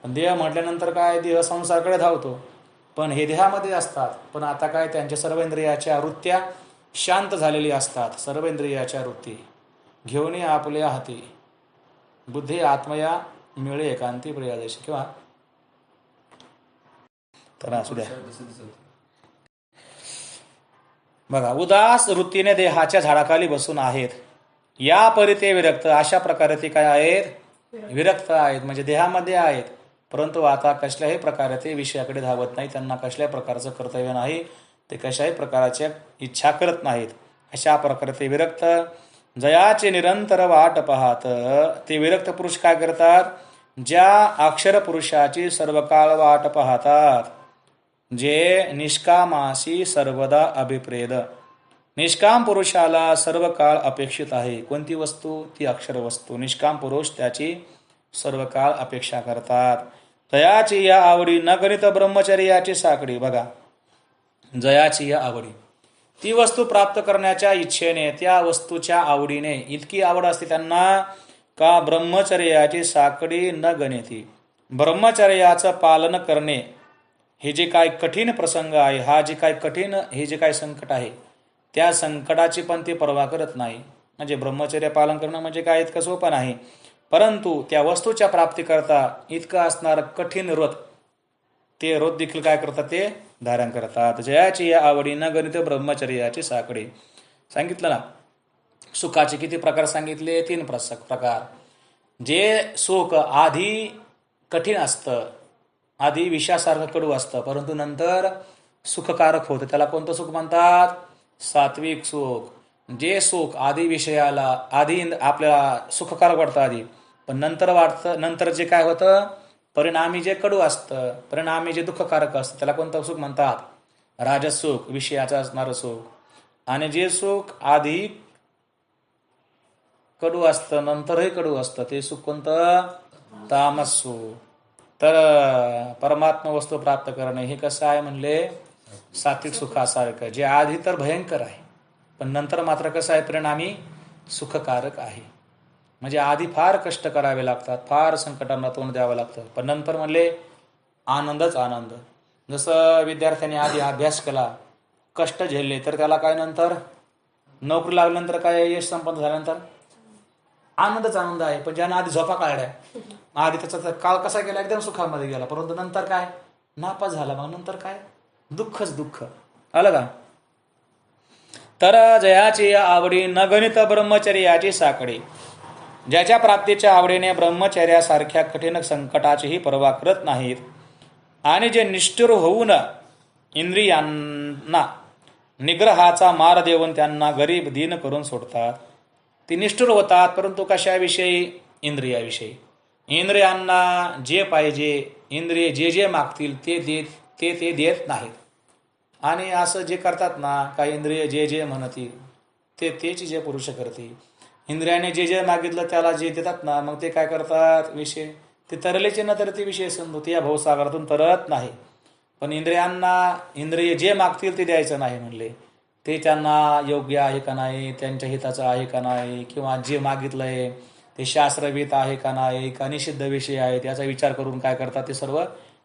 देह म्हटल्यानंतर काय, देह संसाराकडे धावतो, पण हे देहामध्ये असतात. पण आता काय त्यांच्या सर्व इंद्रियाच्या वृत्त्या शांत झालेली असतात. सर्व इंद्रियाच्या वृत्ती घेऊन आपल्या हाती बुद्धी आत्मया मिळे एकांती प्रियादेश. किंवा तर असू द्या बघा, उदास वृत्तीने देहाच्या झाडाखाली बसून आहेत. या परी ते विरक्त, अशा प्रकारे ते काय आहेत? विरक्त आहेत, म्हणजे देहामध्ये आहेत, परंतु आता कसल्याही प्रकारे ते विषयाकडे धावत नाही. त्यांना कसल्याही प्रकारचं कर्तव्य नाही, ते कशाही प्रकारच्या इच्छा करत नाहीत. अशा प्रकारे ते विरक्त जयाचे निरंतर वाट पाहत. ते विरक्त पुरुष काय करतात? ज्या अक्षर पुरुषाची सर्व काळ वाट पाहतात, जे निष्कामाशी सर्वदा अभिप्रेद. निष्काम पुरुषाला सर्व काळ अपेक्षित आहे. कोणती वस्तू? ती अक्षर वस्तू. निष्काम पुरुष त्याची सर्व काळ अपेक्षा करतात. जयाची या आवडी न गणित ब्रह्मचर्याची साकडी. बघा, जयाची या आवडी, ती वस्तू प्राप्त करण्याच्या इच्छेने, त्या वस्तूच्या आवडीने इतकी आवड असते त्यांना का ब्रह्मचर्याची साकडी न गणिती. ब्रह्मचर्याचं पालन करणे हे जे काय कठीण प्रसंग आहे, हे जे काय संकट आहे, त्या संकटाची पण ती पर्वा करत नाही. म्हणजे ब्रह्मचर्य पालन करणं म्हणजे काय इतकं सोपं नाही, परंतु त्या वस्तूच्या प्राप्तीकरता इतकं असणार कठीण व्रत, ते व्रत देखील काय करतात? ते धारण करतात. जयाची या आवडी न गणित ब्रह्मचर्याची साकडी. सांगितलं ना, सुखाचे किती प्रकार सांगितले? 3 प्रकार. जे सुख आधी कठीण असतं, आधी विषासारखं कडू असतं, परंतु नंतर सुखकारक होतं, त्याला कोणतं सुख म्हणतात? सात्विक सुख. जे सुख आधी विषयाला आपल्याला सुखकारक वाटतं आधी, पण नंतर जे काय होतं, परिणामी जे कडू असतं, परिणामी जे दुःखकारक असतं, त्याला कोणतं सुख म्हणतात? राजस सुख विषयाचं असणारं सुख आणि जे सुख आधी कडू असतं नंतरही कडू असतं ते सुख कोणतं तामस सुख. तर परमात्मा वस्तू प्राप्त करणे हे कसं आहे म्हणले सात्विक सुखासारखं जे आधी तर भयंकर आहे पण नंतर मात्र कसं आहे परिणामी सुखकारक आहे. म्हणजे आधी फार कष्ट करावे लागतात फार संकटांना तोंड द्यावं लागतं पण नंतर म्हणले आनंदच आनंद. जसं विद्यार्थ्यांनी आधी अभ्यास केला कष्ट झेलले तर त्याला काय नंतर नोकरी लागल्यानंतर काय यश संपन्न झाल्यानंतर आनंदच आनंद आहे. पण ज्यानं आधी झोपा काढल्या आधी त्याचा काळ कसा गेला एकदम सुखामध्ये गेला परंतु नंतर काय नापास झाला मग नंतर काय दुःखच दुःख आलं का. तर जयाची आवडी न गणित ब्रह्मचर्याची साकडी ज्याच्या प्राप्तीच्या आवडीने ब्रह्मचर्यासारख्या कठीण संकटाचीही पर्वा करत नाहीत आणि जे निष्ठुर होऊन इंद्रियांना निग्रहाचा मार देऊन त्यांना गरीब दीन करून सोडतात ती निष्ठुर होतात परंतु कशाविषयी इंद्रियाविषयी. इंद्रियांना जे पाहिजे इंद्रिय जे जे मागतील ते देत नाहीत आणि असं जे करतात ना काही इंद्रिय जे जे म्हणतील तेच जे पुरुष करतील. इंद्रियाने जे जे मागितलं त्याला जे देतात ना मग ते काय करतात विषय ते तरलेचे ना तर ते विषय समजू ते या भावसागरातून तरत नाही. पण इंद्रियांना इंद्रिय जे मागतील ते द्यायचं नाही म्हणले ते त्यांना योग्य आहे का नाही त्यांच्या हिताचं आहे का नाही किंवा जे मागितलंय ते शास्त्रवित आहे का नाही का निषिद्ध विषय आहे त्याचा विचार करून काय करतात ते सर्व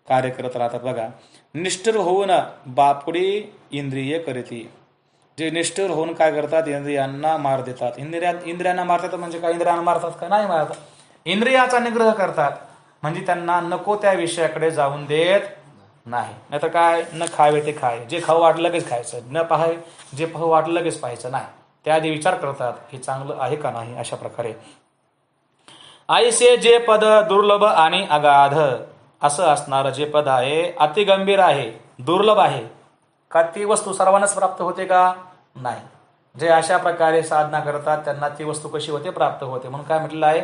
कार्य करत राहतात. बघा निष्ठुर होऊन बापुडी इंद्रिय करती जे निष्ठुर होऊन काय करतात इंद्रियांना मार देतात. इंद्रियांना मारतात म्हणजे काय इंद्रियांना मारतात का नाही मारतात इंद्रियाचा निग्रह करतात म्हणजे त्यांना नको त्या विषयाकडे जाऊन देत नाही. नाही तर काय न खावे ते खाय जे खाऊ वाटलं लगेच खायचं न पाहाय जे पाहू वाटलं लगेच पाहायचं नाही त्याआधी विचार करतात हे चांगलं आहे का नाही. अशा प्रकारे आईसे जे पद दुर्लभ आणि अगाध असं असणारं जे पद आहे अतिगंभीर आहे दुर्लभ आहे का ती वस्तू सर्वांनाच प्राप्त होते का नाही. जे अशा प्रकारे साधना करतात त्यांना ती वस्तू कशी होते प्राप्त होते म्हणून काय म्हटलेलं आहे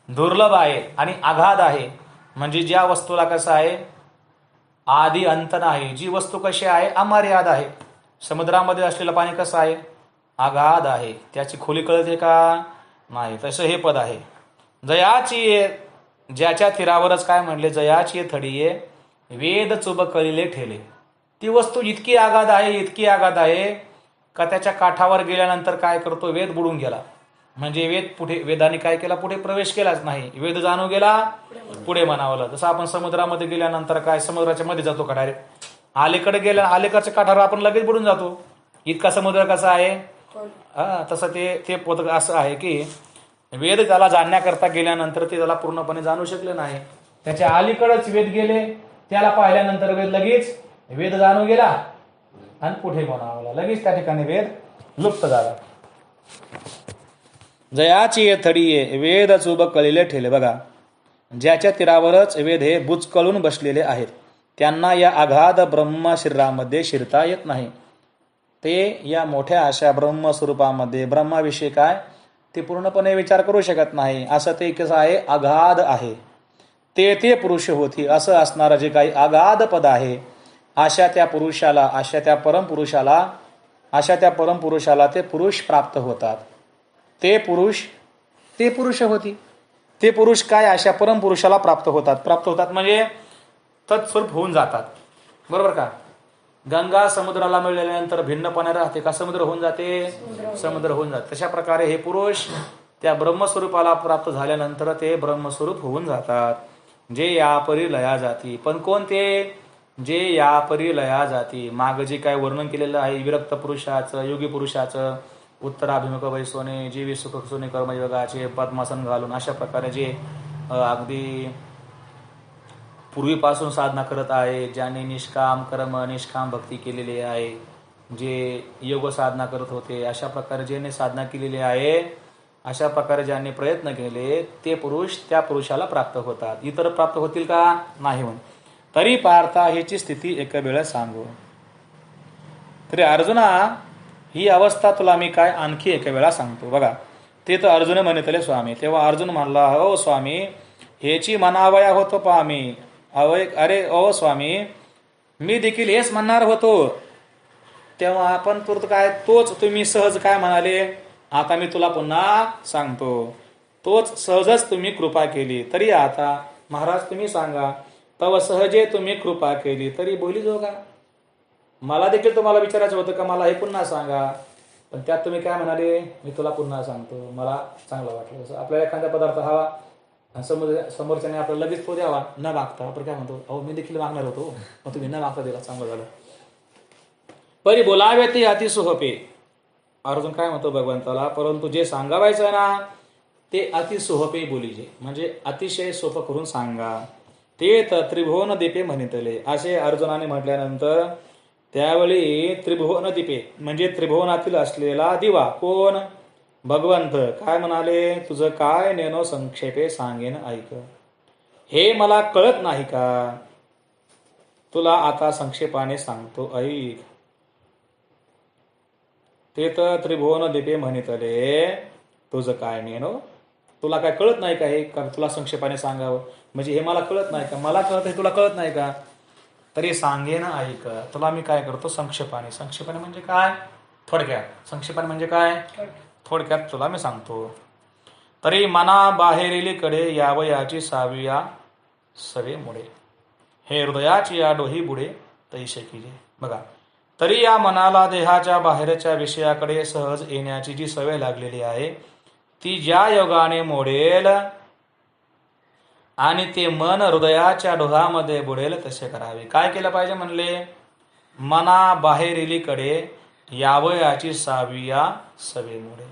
दुर्लभ आहे आणि अगाध आहे. म्हणजे ज्या वस्तूला कसं आहे आधी अंत नाही जी वस्तू कशी आहे अमर्याद आहे. समुद्रामध्ये असलेलं पाणी कसं आहे अगाध आहे त्याची खोली कळते का नाही तसं हे पद आहे. जयाची ज्याच्या तीरावरच काय म्हणले जयाची थडीये वेद चुब कलिले ठेले ती वस्तू इतकी आगाध आहे का त्याच्या काठावर गेल्यानंतर काय करतो वेद बुडून गेला म्हणजे वेद पुढे वेदाने काय केला पुढे प्रवेश केलाच नाही वेद जाणू गेला पुढे म्हणावलं. जसं आपण समुद्रामध्ये गेल्यानंतर काय समुद्राच्या मध्ये जातो का डायरेक्ट अलीकडे गेल्या अलीकडच्या काठावर आपण लगेच बुडून जातो इतका समुद्र कसा आहे तसं ते पद असं आहे की वेद त्याला जाणण्याकरता गेल्यानंतर ते त्याला पूर्णपणे जाणू शकले नाही त्याच्या अलीकडेच वेद गेले त्याला पाहिल्यानंतर वेद लगेच वेद जाणू गेला आणि पुढे म्हणावला लगेच त्या ठिकाणी वेद लुप्त झाला. जयाची थडीये वेद चुब कळीले ठेले बघा ज्याच्या तीरावरच वेद हे बुचकळून बसलेले आहेत त्यांना या अगाध ब्रह्म शरीरामध्ये शिरता येत नाही. ते या मोठ्या अशा ब्रह्मस्वरूपामध्ये ब्रह्माविषयी काय ते पूर्णपणे विचार करू शकत नाही असं ते कसं आहे अगाध आहे. ते पुरुष होती असं असणारं जे काही अगाध पद आहे अशा त्या परमपुरुषाला ते पुरुष प्राप्त होतात. ते पुरुष होती ते पुरुष काय अशा परमपुरुषाला प्राप्त होतात म्हणजे तत्स्वरूप होऊन जातात. बरोबर का. गंगा समुद्राला मिळाल्यानंतर भिन्नपणे राहते का समुद्र होऊन जाते समुद्र होऊन जाते तशा प्रकारे हे पुरुष त्या ब्रह्मस्वरूपाला प्राप्त झाल्यानंतर ते ब्रह्मस्वरूप होऊन जातात जे यापरी लया जाती. पण कोणते जे यापरी लया जाती माग जे काय वर्णन केलेलं आहे विरक्त पुरुषाचं योगी पुरुषाचं उत्तराभिमुख वैसोने जीवी सुख सोने कर्मयोगाचे पद्मासन घालून अशा प्रकारे जे अगदी पूर्वीपासून साधना करत आहे ज्यांनी निष्काम कर्म निष्काम भक्ती केलेली आहे जे योग साधना करत होते अशा प्रकारे ज्यांनी साधना केलेली आहे अशा प्रकारे ज्यांनी प्रयत्न केले ते पुरुष त्या पुरुषाला प्राप्त होतात. इतर प्राप्त होतील का नाही म्हणून तरी पार्था ह्याची स्थिती एक वेळ सांगू. तरी अर्जुना ही अवस्था तुला मी काय आणखी एक वेळा सांगतो. बघा ते तर अर्जुन म्हणतले स्वामी तेव्हा अर्जुन म्हणला हो स्वामी ह्याची मनावया होतो पहा मी अरे ओ स्वामी मी देखील हेच म्हणणार होतो तेव्हा आपण तुरंत काय तोच तुम्ही सहज काय म्हणाले, आता मी तुला पुन्हा सांगतो. तोच सहजच तुम्ही कृपा केली तरी आता महाराज तुम्ही सांगा. तव सहजे तुम्ही कृपा केली तरी बोली जो का. मला देखील तुम्हाला विचारायचं होतं का मला हे पुन्हा सांगा, पण त्यात तुम्ही काय म्हणाले, मी तुला पुन्हा सांगतो, मला चांगलं वाटलं. जसं आपल्याला एखादा पदार्थ हवा आणि समोरच्याने आपल्याला लगेच तो द्यावा न मागता, आपण काय म्हणतो, अहो मी देखील मागणार होतो, मग तुम्ही न मागता दिला, चांगलं झालं. परी बोलावे ते अति सोहपे. अर्जुन काय म्हणतो भगवंताला, परंतु जे सांगावायचं ना ते अति सोहपे बोलीजे, म्हणजे अतिशय सोपं करून सांगा. ते त्रिभुवन दीपे म्हणितले. असे अर्जुनाने म्हटल्यानंतर त्यावेळी त्रिभुवन दीपे म्हणजे त्रिभुवनातील असलेला दिवा कोण, भगवंत काय म्हणाले, तुझं काय नेनो संक्षेपे सांगेन ऐक. हे मला कळत नाही का, तुला आता संक्षेपाने सांगतो ऐक. ते तर त्रिभुवन दीपे म्हणितले, तुझं काय नेनो, तुला काय कळत नाही का, हे का तुला संक्षेपाने सांगावं, म्हणजे हे मला कळत नाही का, मला कळत हे तुला कळत नाही का, तरी सांगेन ऐक. तुला मी काय करतो संक्षेपाने. संक्षेपाने म्हणजे काय, थोडक्यात. संक्षेपाने म्हणजे काय, थोडक्यात तुला मी सांगतो. तरी मना बाहेरीलीकडे यावयाची साविया सवे मुळे, हे हृदयाची या डोही बुडे तैसे कीजे. बघा, तरी या मनाला देहाच्या बाहेरच्या विषयाकडे सहज येण्याची जी सवय लागलेली आहे ती ज्या योगाने मोडेल आणि ते मन हृदयाच्या डोहामध्ये बुडेल तसे करावे. काय केलं पाहिजे म्हणले, मना बाहेरीलीकडे यावयाची साविया सवेमुळे.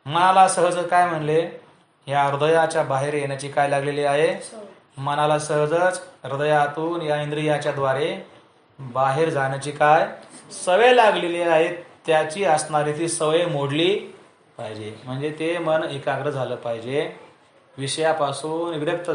मनाला सहज काय म्हणले, या हृदयाच्या बाहेर येण्याची काय लागलेली आहे, मनाला सहजच हृदयातून या इंद्रियाच्या द्वारे बाहेर जाण्याची काय सवय लागलेली आहे. त्याची असणारी ती सवय मोडली पाहिजे, म्हणजे ते मन एकाग्र झालं पाहिजे, विषयापासून विरक्त